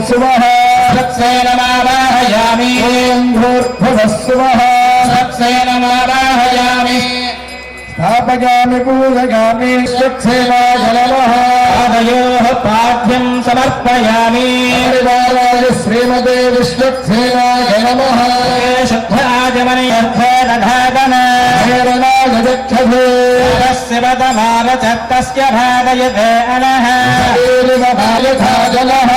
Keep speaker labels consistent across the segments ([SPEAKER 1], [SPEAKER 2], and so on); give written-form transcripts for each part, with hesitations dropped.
[SPEAKER 1] सुवः सत्सेनमावाहयामि ॐ भूर्भुवः सुवः सत्सेनमावाहयामि स्थापयामि पूजयामि स्वच्छेनाय नमः पादयोः पाद्यं समर्पयामि परिवाराय श्रीमते विश्वक्सेनाय नमः शुद्धाजमनिर्धनधादन हेरणाय चक्षुषे शिवतमावचत्तस्य भागयते अनः यथा जलः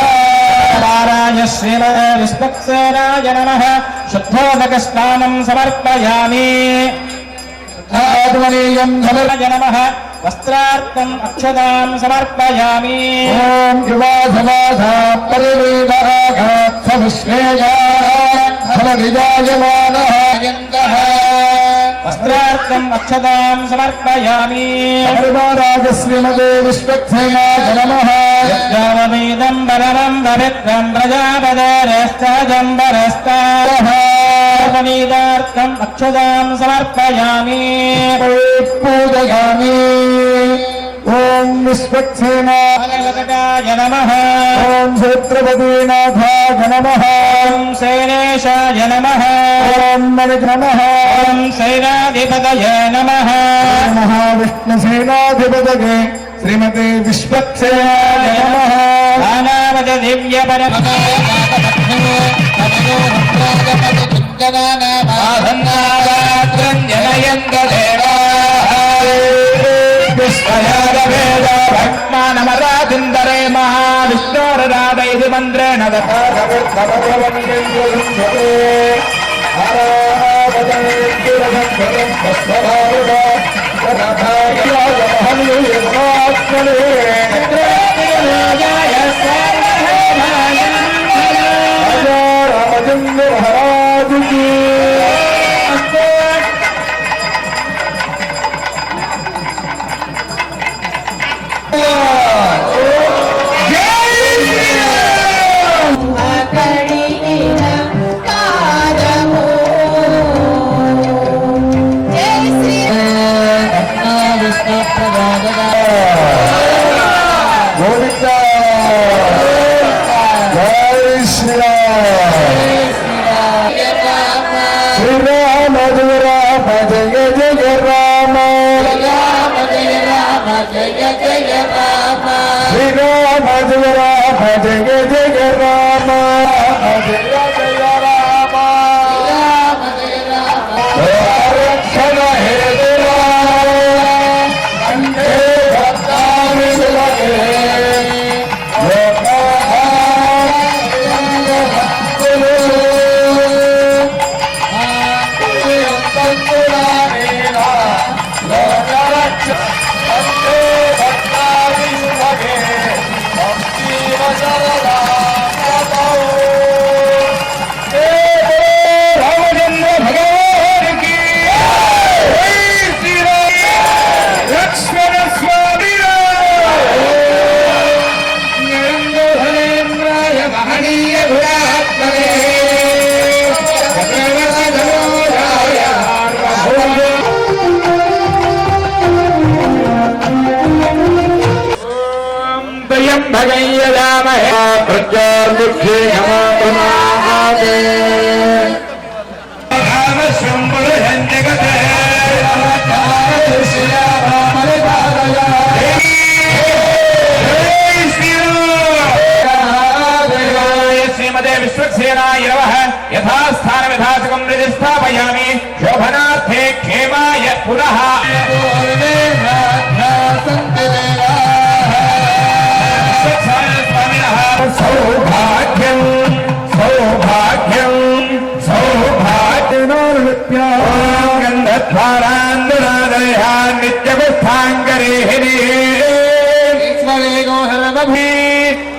[SPEAKER 1] पाराय श्रीमते विश्वक्सेनाय नमः शुद्धोदकस्नानं समर्पयामि नमः वस्त्रार्थम् अक्षतां समर्पयामि ॐ युवाधवाधा परिवेदाघात्सविश्वेयायमानः वस्त्रार्थम् अक्षतां समर्पयामि परिवाराय श्रीमते विश्वक्सेनाय नमः यज्ञावमेदं परमं पवित्रं प्रजापतेरश्चाजम्बरस्ताः वेदार्थम् अक्षतां समर्पयामि पूजयामि ॐ विश्वक्सेनाय नमः ॐ क्षेत्रपतिनाथाय नमः ॐ सेनेशाय नमः ॐ नमः ॐ सेनाधिपतये नमः महाविष्णुसेनाधिपतये श्रीमते विश्वक्सेनाय नमः नानावद दिव्यपरमजनयन्त देवानमराधिन्दरे महाविष्णोरराधैति मन्त्रेण
[SPEAKER 2] विश्वक्सेनाय नमः यथास्थान विधाचकं प्रतिष्ठापयामि शोभनार्थे क्षेमाय पुनः सौभाग्यं सौभाग्यं सौभाग्यं गन्धद्वारान्दरादया नित्यवस्थाङ्गरेहिणी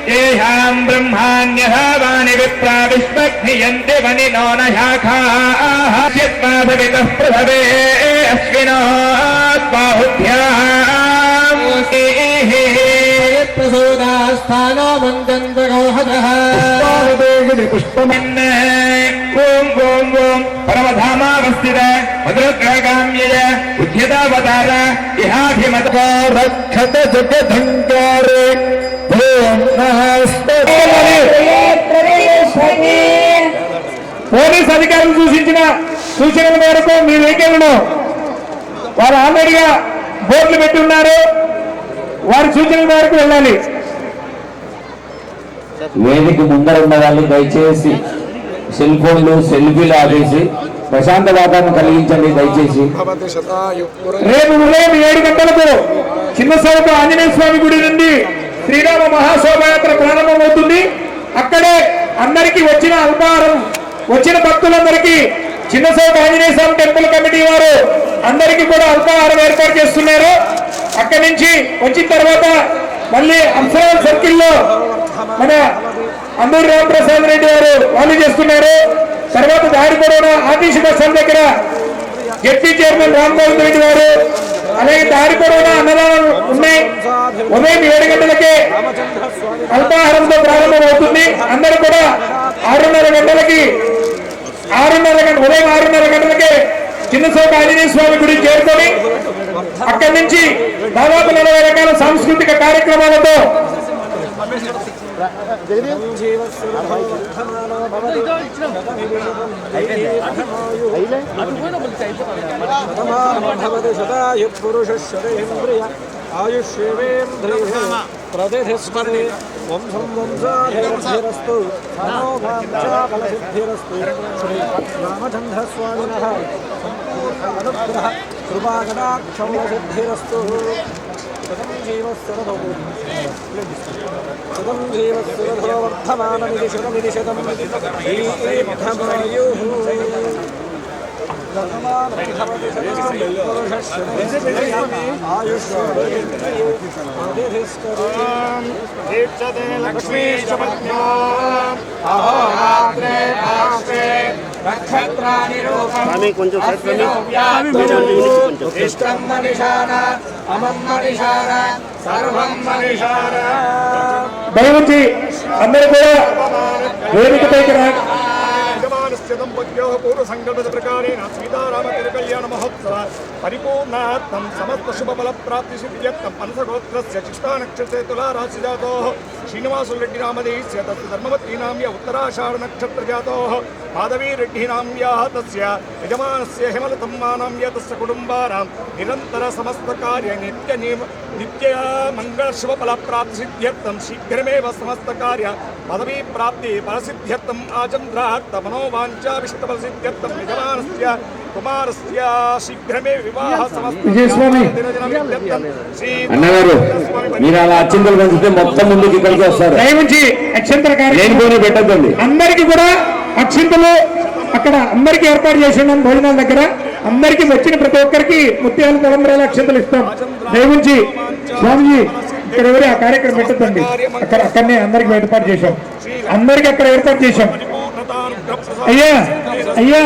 [SPEAKER 2] येषां ब्रह्माण्यः वाणि विप्रा विश्वक्नियन्ति वनिनो न शाखाः यत्पादवितः पृथवे अश्विनोऽस्माहुभ्याम् प्रसूदास्थानो मन्दन्तगोहदः पुष्पमिन् ॐ ॐ ॐ परमधामावस्थित मधुरग्रहकाम्यय उद्यतावतार इहाभिमत रक्षत जगदङ्कारे ॐ नमस्ते
[SPEAKER 1] పోలీస్ అధికారులు సూచనల మేరకు మీ వెహికల్ను వారు ఆల్రెడీగా బోర్డులు పెట్టి ఉన్నారు. వారి సూచనల మేరకు వెళ్ళాలి.
[SPEAKER 3] వేదిక ముందర ఉన్న వాళ్ళు దయచేసి సెల్ ఫోన్లు సెల్ఫీలు ఆపేసి ప్రశాంత వాతావరణం కలిగించండి దయచేసి.
[SPEAKER 1] రేపు ఉదయం 7 గంటలకు చిన్న సౌక ఆంజనేయ స్వామి గుడి నుండి శ్రీరామ మహాశోభయాత్ర ప్రారంభమవుతుంది. అక్కడే అందరికీ వచ్చిన భక్తులందరికీ చిన్న సౌక ఆంజనేయ స్వామి టెంపుల్ కమిటీ వారు అందరికీ కూడా అల్పాహారం ఏర్పాటు చేస్తున్నారు. అక్కడి నుంచి వచ్చిన తర్వాత మళ్ళీ అప్సరా సర్కిల్లో మన అందూరి రామప్రసాద్ రెడ్డి గారు వాళ్ళు చేస్తున్నారు. తర్వాత దారి పొడవున ఆర్టీసీ బస్టాల దగ్గర జెడ్పీ చైర్మన్ రామ్మోహన్ రెడ్డి గారు, అలాగే దారి పొడవున అన్నదానాలు ఉన్నాయి. ఉదయం 7 గంటలకే అల్పాహారంతో ప్రారంభమవుతుంది. అందరూ కూడా 6:30 గంటలకి ఉదయం 6:30 గంటలకే చిన్న సౌక ఆంజనేయ స్వామి గుడి చేరుకొని అక్కడి నుంచి దాదాపు 40 రకాల సాంస్కృతిక కార్యక్రమాలతో
[SPEAKER 4] ప్రతిష్ఠతే వంశం వంశాభివృద్ధిరస్తు మనోవాంఛాఫలసిద్ధిరస్తు. శ్రీ రామచంద్రస్వామినః అనుగ్రహ కృపాకటాక్షఫలసిద్ధిరస్తు. శతం జీవస్సురథో వర్ధమానమిది శతమిది శతం దీర్ఘమాయుః.
[SPEAKER 1] దయవుంచి అందరూ కూడా వేదికపైకి రా.
[SPEAKER 5] పూర్వ సంకల్ప ప్రకారేణ సీతారామ తిరుకళ్యాణ మహోత్సవ పరిపూర్ణార్థం సమస్త శుభ ఫల ప్రాప్తి సిద్ధ్యర్థం మనసగోత్రస్య చిత్తా నక్షత్రే తులా రాశి జాతో శ్రీనివాసులు రెడ్డి నామధేయస్య తస్య ధర్మవత్రీ నామ్య ఉత్తరాషాఢ నక్షత్ర జాతో మాధవీ రెడ్డి నామ్యాః తస్య యజమానస్య హేమలతమ్మా నామ్య తస్య కుటుంబానాం నిరంతర సమస్త కార్య నిత్య మంగళ శుభ ఫల ప్రాప్తి సిద్ధ్యర్థం శీఘ్రమేవ సమస్త కార్య పదవీ ప్రాప్తి ఫలసిద్ధ్యర్థం ఆచంద్రార్థ మనోవాంఛాభిష్ట ఫలసిద్ధ్యర్థం యజమానస్య కుమారస్య శీఘ్రమే వివాహ సమస్త
[SPEAKER 3] అన్నగారు మీరు అలా అత్యంతలు పంచితే మొత్తం ముందుకు ఇక్కడికి వస్తారు.
[SPEAKER 1] దయవుంచి అక్షంతల
[SPEAKER 3] లేనిపోని పెట్టద్దండి.
[SPEAKER 1] అందరికీ కూడా అక్షింతలు అక్కడ అందరికీ ఏర్పాటు చేసినాం. భోజనాల దగ్గర అందరికీ వచ్చిన ప్రతి ఒక్కరికి ముత్యాల తలంబరాల అక్షంతలు ఇస్తాం. దయవుంచి స్వామిజీ ఇక్కడ ఎవరు ఆ కార్యక్రమం పెట్టద్దండి. అక్కడనే అందరికి ఏర్పాటు చేశాం. అందరికి అక్కడ ఏర్పాటు చేశాం. అయ్యా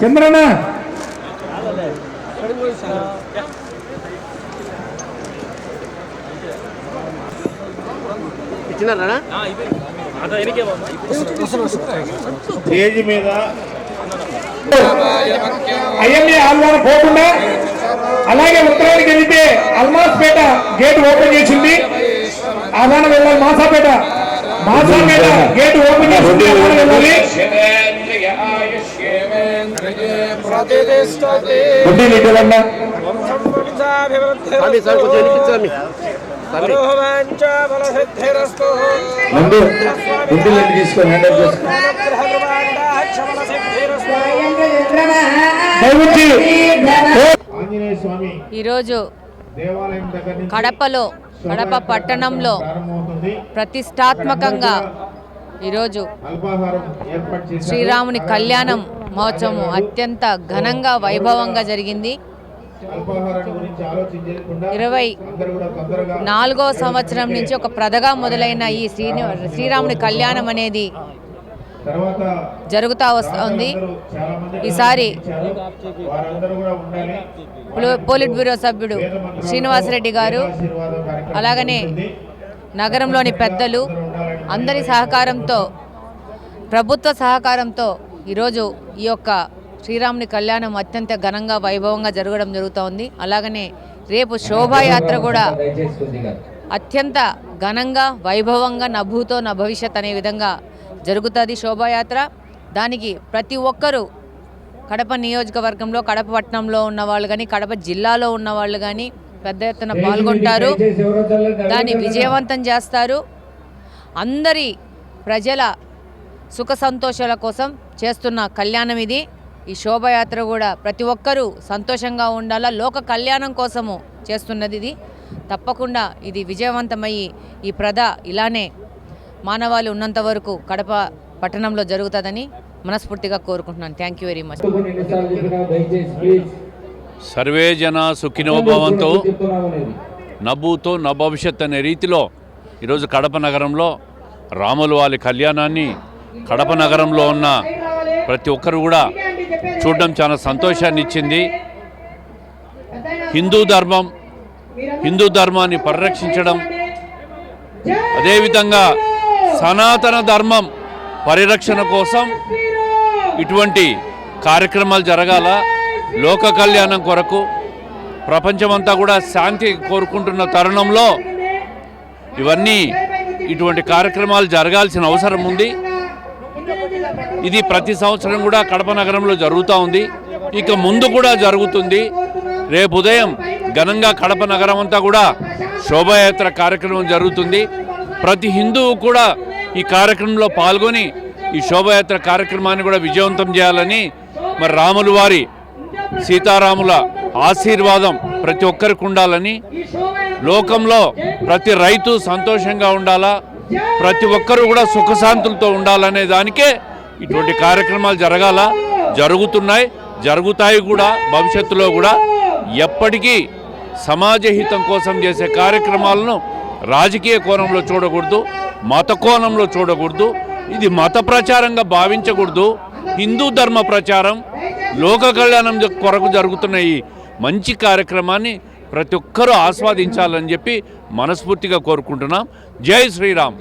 [SPEAKER 1] చంద్రన్న
[SPEAKER 3] స్టేజ్ మీద
[SPEAKER 1] ఐఎంఏ ఆల్వాన పోకుండా అలాగే ఉత్తరానికి వెళ్తే అల్మాస్పేట గేట్ ఓపెన్ చేసింది. ఆదాన వెళ్ళాలి. మాసాపేట గేట్ ఓపెన్ చేసింది. వెళ్ళాలి.
[SPEAKER 6] ఈరోజు కడప పట్టణంలో ప్రతిష్టాత్మకంగా ఈరోజు శ్రీరాముని కళ్యాణం మహోత్సవం అత్యంత ఘనంగా వైభవంగా జరిగింది. 24వ సంవత్సరం నుంచి ఒక ప్రథగా మొదలైన ఈ శ్రీరాముని కళ్యాణం అనేది జరుగుతూ వస్తుంది. ఈసారి పోలిట్ బ్యూరో సభ్యుడు శ్రీనివాసరెడ్డి గారు అలాగనే నగరంలోని పెద్దలు అందరి సహకారంతో ప్రభుత్వ సహకారంతో ఈరోజు ఈ యొక్క శ్రీరాముని కళ్యాణం అత్యంత ఘనంగా వైభవంగా జరగడం జరుగుతోంది. అలాగనే రేపు శోభాయాత్ర కూడా అత్యంత ఘనంగా వైభవంగా నభూతో నా భవిష్యత్ అనే విధంగా జరుగుతుంది శోభాయాత్ర. దానికి ప్రతి ఒక్కరూ కడప నియోజకవర్గంలో, కడప పట్టణంలో ఉన్నవాళ్ళు కానీ, కడప జిల్లాలో ఉన్నవాళ్ళు కానీ పెద్ద ఎత్తున పాల్గొంటారు. దాన్ని విజయవంతం చేస్తారు. అందరి ప్రజల సుఖ సంతోషాల కోసం చేస్తున్న కళ్యాణం ఇది. ఈ శోభాయాత్ర కూడా ప్రతి ఒక్కరూ సంతోషంగా ఉండాలా, లోక కళ్యాణం కోసము చేస్తున్నది ఇది. తప్పకుండా ఇది విజయవంతమయ్యి ఈ ఇలానే మానవాళి ఉన్నంత వరకు కడప పట్టణంలో జరుగుతుందని మనస్ఫూర్తిగా కోరుకుంటున్నాను. Thank you very much.
[SPEAKER 7] Survey జన సుఖినో భవంతు, నభూతో నా భవిష్యత్ అనే రీతిలో ఈరోజు కడప నగరంలో రాముల వారి కళ్యాణాన్ని కడప నగరంలో ఉన్న ప్రతి ఒక్కరు కూడా చూడడం చాలా సంతోషాన్ని ఇచ్చింది. హిందూ ధర్మాన్ని పరిరక్షించడం, అదేవిధంగా సనాతన ధర్మం పరిరక్షణ కోసం ఇటువంటి కార్యక్రమాలు జరగాల. లోక కళ్యాణం కొరకు ప్రపంచమంతా కూడా శాంతి కోరుకుంటున్న తరుణంలో ఇటువంటి కార్యక్రమాలు జరగాల్సిన అవసరం ఉంది. ఇది ప్రతి సంవత్సరం కూడా కడప నగరంలో జరుగుతూ ఉంది, ఇక ముందు కూడా జరుగుతుంది. రేపు ఉదయం ఘనంగా కడప నగరం అంతా కూడా శోభాయాత్ర కార్యక్రమం జరుగుతుంది. ప్రతి హిందువు కూడా ఈ కార్యక్రమంలో పాల్గొని ఈ శోభాయాత్ర కార్యక్రమాన్ని కూడా విజయవంతం చేయాలని, మరి రాముల వారి సీతారాముల ఆశీర్వాదం ప్రతి ఒక్కరికి ఉండాలని, లోకంలో ప్రతి రైతు సంతోషంగా ఉండాలా, ప్రతి ఒక్కరూ కూడా సుఖశాంతులతో ఉండాలనే దానికే ఇటువంటి కార్యక్రమాలు జరుగుతున్నాయి, జరుగుతాయి కూడా. భవిష్యత్తులో కూడా ఎప్పటికీ సమాజ హితం కోసం చేసే కార్యక్రమాలను రాజకీయ కోణంలో చూడకూడదు, మత కోణంలో చూడకూడదు. ఇది మత ప్రచారంగా భావించకూడదు. హిందూ ధర్మ ప్రచారం, లోక కళ్యాణం కొరకు జరుగుతున్న ఈ మంచి కార్యక్రమాన్ని ప్రతి ఒక్కరూ ఆస్వాదించాలని చెప్పి మనస్ఫూర్తిగా కోరుకుంటున్నాం. జై శ్రీరామ్.